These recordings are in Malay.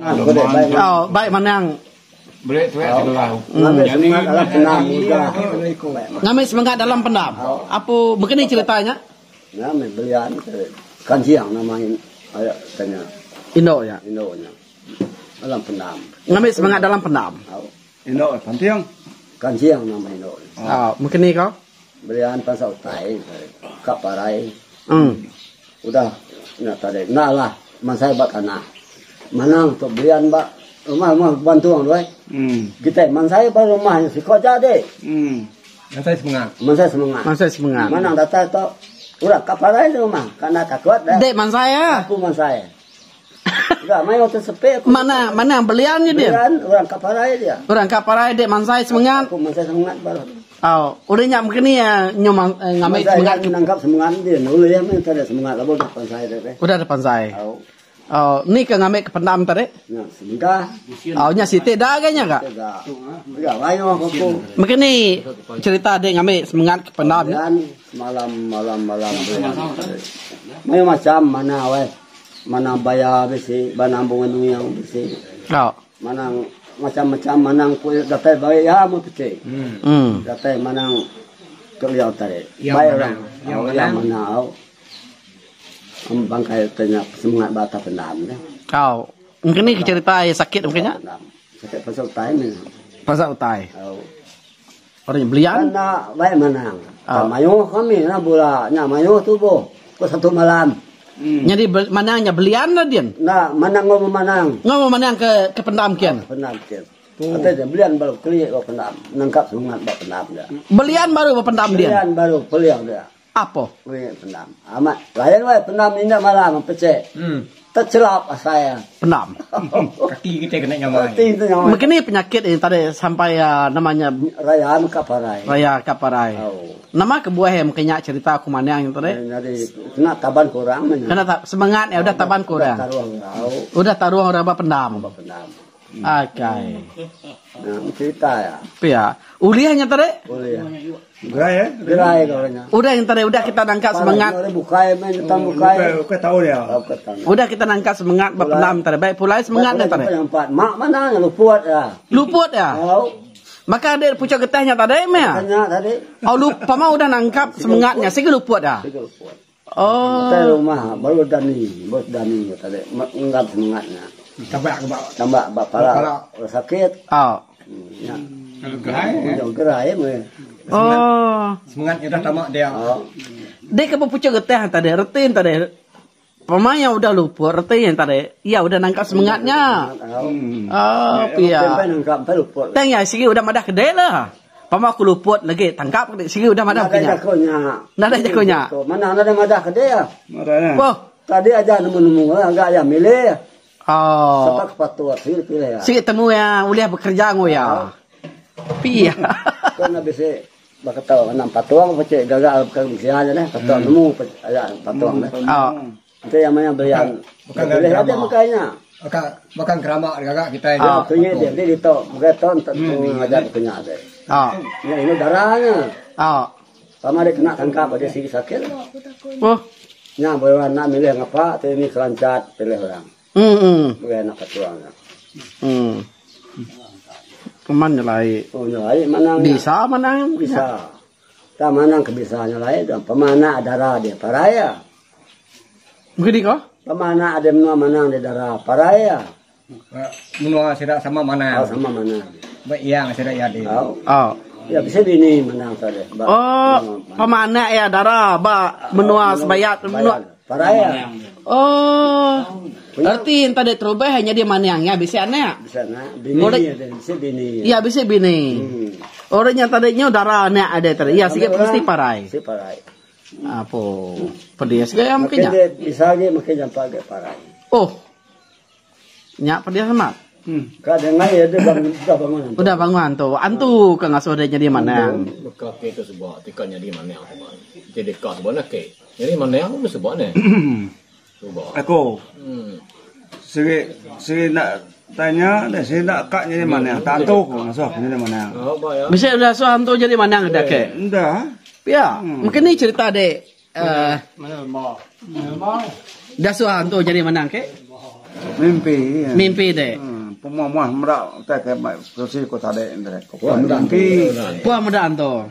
Oh, baik manang. Boleh tu sebelah. Ngambil semangat dalam pendam mudah. Ngambil semangat dalam pendam. Apa begini ceritanya? Ngambil belian kan siang namanya ayat tanya Indo ya. Indonya dalam pendam. Ngambil semangat dalam pendam. Indo penting. Kan siang nama Indo. Oh, mungkin ni kau? Belian pasal tai kaparai. Udah nak tadi. Nak lah. Man saya bak tanah. Manang tu belian bak rumah bantuan doy. Kita man saya baru rumahnya si koja deh. Man saya semangat. Man saya semangat. Man saya semangat. Manang datang tu udah kaparai rumah karena takut dah. Dek man saya. Aku man saya. Enggak main waktu sepi. Mana beliannya dia? Belian orang kaparai dia. Orang kaparai dek man saya semangat. Aku man saya semangat baru. Oh, udah nyak mungkin ni ya nyom ngambil semangat. Menangkap semangat dia. Nulu dia main tadi semangat lah depan saya deh. Udah depan saya. Oh, ni ke ngambil ke pendam tadi? Ya, sebentar. Oh, nya siti dah agaknya kak? Enggak, ayo aku. Mungkin ni cerita dek ngambil semangat ke pendam. Malam. Main macam mana weh? Mana bayar besi, banambungan yang besi. Oh. Mana macam-macam manang kuil datai baik ya mau pecah. Datai manang kerja tadi. Baik orang. Yang mana? Bangkai tanya semangat bata pendam dah. Kau, mungkin ni cerita sakit mungkinnya? Sakit pasal tai ni. Pasal utai. Orang belian? Karena baik manang. Mayo kami na bola, nya mayo tu bo. Ko satu malam. Jadi manangnya belian lah dia? Nah, manang ngomong manang. Ngomong manang ke pendam kian? Pendam kian. Kata dia belian baru keliak ke pendam. Nangkap semangat buat pendam dia. Belian baru pendam dia? Belian baru beliau dia. Apa? Keliak pendam. Amat. Lain weh pendam ini malam pecah. Tercelap saya. Pendam. Kaki kita kena nyamai. Kaki itu nyamai. Mungkin ni penyakit ini tadi sampai namanya Raya Kaparai. Raya Kaparai. Nama kebuah yang mungkin cerita aku mana yang tadi? Jadi kena taban kurang. Kena semangat ya udah taban kurang. Udah taruh orang pendam. Pendam. Okay. Nah, cerita ya. Pia. Uliahnya tadi? Uliah. Gerai orangnya. Udah yang tadi udah kita nangkat semangat. Bukai main tentang bukai. Bukai tahu dia. Udah kita nangkat semangat berpendam tadi. Baik pulai semangat tadi. Yang empat. Mak mana luput ya? Luput ya? Maka ada pucuk getahnya tadi meh. Tadi. Oh lupa mau udah nangkap semangatnya. Sehingga luput ya? Oh. Kita rumah baru Dani tadi. Menganggap semangatnya. Tambah bapala sakit. Oh. Ya. Gerai meh. Oh. Semangatnya dah tamak dia. Dia ke pucuk getah tadi, retin tadi. Pemain yang udah luput, retin tadi. Ya udah nangkap semangatnya. Oh, pia. Tanya sini udah madah gede lah. Pama aku luput lagi tangkap sini udah madah punya. Nada jagonya. Mana ada madah gede ya? Wah, tadi aja nemu enggak ya milih. Oh. Sepak sepatu pilih ya. Sini temu ya, uliah bekerja ngo ya. Pia. Kan bisa bakal tahu enam patuang pecah gagal kerja aja deh. Patuang nemu ada patuang deh. Oh. Itu yang mana belian. Boleh ada makanya. Bukan keramak gagak kita ini. Ah, punya dia itu beton tentu ngajar punya ada. Oh. Ya ini darahnya. Oh. Sama dia kena tangkap dia sih sakit. Oh. Nya bawa milih ngapa? Ini kelancat pilih orang. Bukan nak patuangnya. Kuman nyelai. Oh nyelai manang. Bisa manang. Bisa. Tak manang kebisaannya lain. Pemana darah dia paraya. Begini kok? Pemana ada menua manang di darah paraya. Menua sidak sama mana? Sama mana? Baik yang sidak ya di. Oh. Ya bisa bini menang tadi. Oh, pemana ya darah ba menua sebayat menua paraya. Oh. Berarti yang tadi terubah hanya dia manangnya bisa aneh. Bisa nak. Bini ada bisa bini. Iya bisa bini. Orangnya tadinya darahnya ada tadi. Iya sikit pasti parai. Si parai. Apa? Pedes gaya mungkinnya. Bisa lagi mungkin yang pakai parai. Oh. Nyak pedes semat. Kadang ya dia bangun. Udah bangun tuh. Antu ke ngasodenya di mana? Dekat itu sebuah tikannya di mana? Jadi dekat sebuah ke. Jadi mana yang sebuahnya? Aku. Segi nak tanya, saya nak kak jadi mana? Tantu ngasuh jadi mana? Bisa udah suanto jadi mana ada ke? Udah. Ya, mungkin ini cerita deh. Dah suanto jadi mana ke? Mimpi. Mimpi deh. Pemua merak tak kayak proses kota dek ndek. Mimpi. Puan muda anto.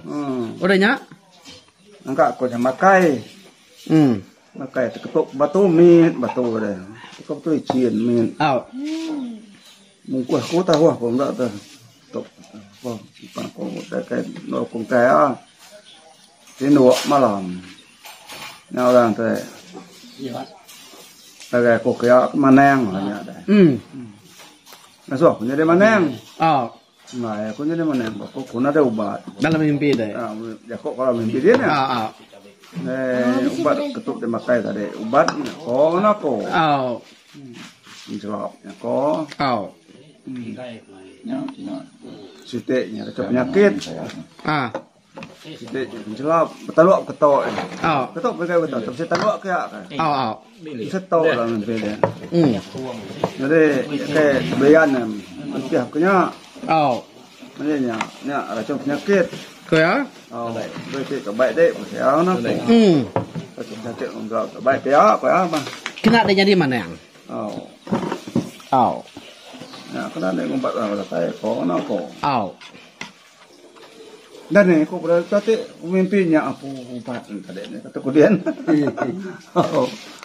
Udah nyak? Angkat ko sama makai. Makai ketuk batu min batu deh. Ketuk tu cien min. Au. Mungkuh ko tahu apa ndak tu. Tok. Apa pan ko tak kayak no kong kaya. Tino malam. Nào rằng thế. Kayak ko kaya maneng hanya deh. Nah, so, jadi maneng. Oh. Nah, aku jadi maneng. Kok kuna ada ubat. Dalam mimpi deh. Ya kok kalau mimpi dia nih. Ubat ketuk dimakai tadi. Ubat kok nako. Oh. Menjelap ya kok. Oh. Sitiknya ada penyakit. Sitik menjelap. Betaluk ketok. Oh. Ketok pakai betul. Tapi taluk kayak. Oh. Setok lah mimpi dia. Jadi kayak belian pihaknya. Oh. Ini racun penyakit. Kaya? Oh, berarti kebaik dek, saya nak. Penyakit enggak kebaik ya, apa apa. Kena dia jadi mana yang? Oh. Oh. Nah, kena dek ngumpat orang saya, kau nak kau. Oh. Dan ni, kau berarti mimpinya apa umpat tadi ni kata kemudian.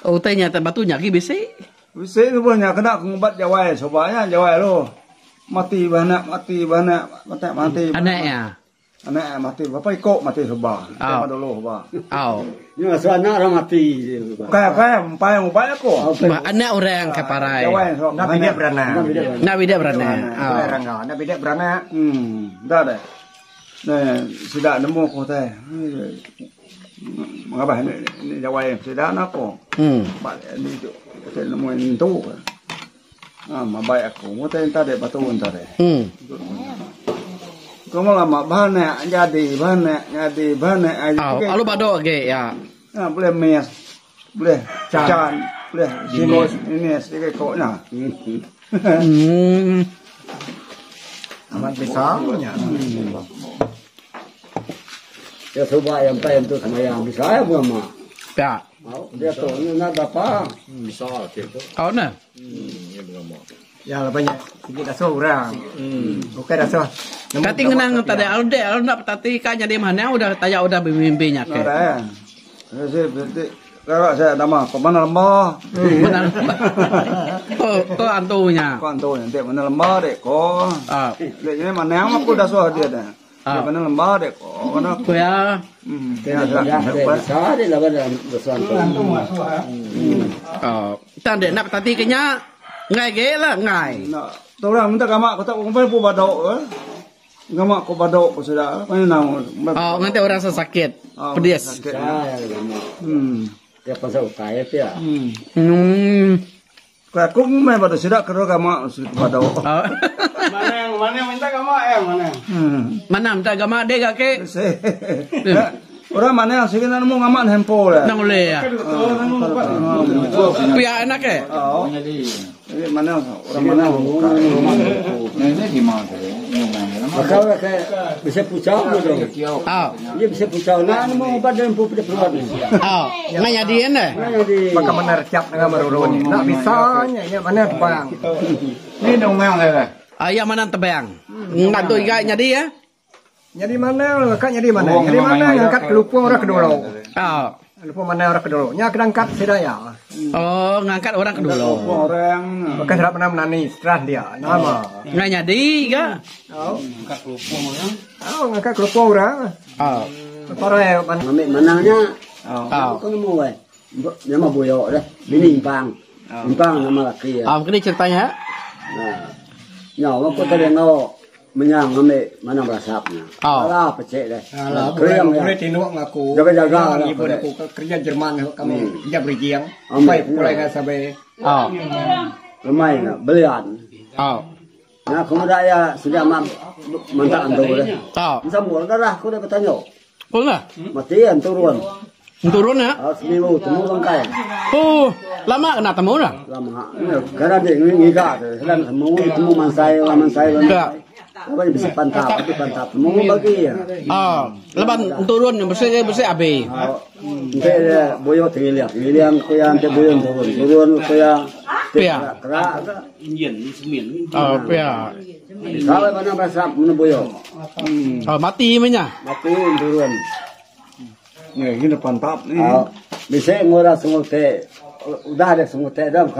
Oh, tanya batunya ki bisi. Bisi tu punya kena ngumpat jawai, sobanya jawai lo. Mati banyak. Anaknya. Anak mati, bapak ikut mati sebab. Tema dulu sebab. Ni masa anak orang mati. Kayak upaya ko. Anak orang keparai. Nabi dia berana. Nabi dia berana. Nabi dia berana. Dah deh. Nah, sudah nemu ko teh. Mengapa ini jawai sudah nak ko. Balik ni tu. Kita nemu itu. Mabai aku. Mau teh tadi batu tadi. Kamu lama banyak jadi banyak. Kalau badok ke ya. Boleh mes, boleh can, boleh sinos ini sedikit koknya. Amat besar punya. Ya coba yang pengen tu sama yang bisa ya bu ama. Ya. Dia tu ni nak apa? Bisa gitu. Kau na? Ya berapa? Ya banyak. Sedikit dah orang. Bukan dah. Tati ngenang tadi alde nak tati kanya di mana udah tanya udah bermimpinya ke. Ada. Saya berarti kalau saya nama kau mana lembah. Mana? Kau antunya. Kau antu nanti mana lembah dek kau. Lihat ini mana yang aku dah suah dia dah. Dia mana lembah dek kau mana. Kau ya. Bisa dia lah pada besar tu. Tanda nak tati kenya ngai ge lah ngai. Tahu orang minta kamak kau tak kumpai pu badok. Kamak kau badok kau sudah. Mana nama? Nanti orang sakit. Pedes. Dia pasal utaya dia. Kau aku main badok sudah kerja kamak sudah badok. Mana yang minta kamak mana? Mana minta kamak dek ke? Orang mana yang sekitar mau ngamak handphone lah. Nang boleh ya. Pihak enak ke? Jadi mana orang mana Ini di mana? Maka bisa pucau tu. Dia bisa pucau. Nah, mau badan pun pada keluar ni. Nanya dia ni. Maka mana recap dengan merurun ni. Nak bisanya, ya mana tebang. Ini dong yang ada. Ayah mana tebang? Nantu iga nyadi ya? Jadi mana? Kak jadi mana? Jadi mana ngangkat kelupung orang kedua. Kelupung mana orang kedua? Nya kedangkat sedaya. Oh, ngangkat orang kedua. Orang. Bukan serap pernah menani setelah dia. Nama. Nggak nyadi ga? Ngangkat kelupung orang. Ngangkat kelupung orang. Para ambil manangnya. Kau nemu wei. Nama boyok dah. Bini impang. Impang nama laki ya. Mungkin ceritanya. Nah. Nyawa kau tadi ngau menyang ambil mana berasapnya. Alah pecek deh. Krem boleh tinuk ngaku. Jaga-jaga lah. Ibu aku kerja Jerman kamu. Dia berjiang. Sampai mulai nggak sampai. Lemai nak belian. Nah kemudian ya sudah mantap antu deh. Sambul dah aku dah bertanya. Boleh? Matian turun. Turun ya? Seminggu temu bangkai. Lama kena temu dah. Lama. Karena dia ngigat. Sedang temu mansai. apa bisa pantap itu pantap mau bagi ya leban turun bersih abe dia boyo tinggian kaya ante boyo turun kaya pia kerak pia kalau mana pasap mana boyo mati menya turun nih ini pantap nih bisa ngora semua teh udah ada semua teh dalam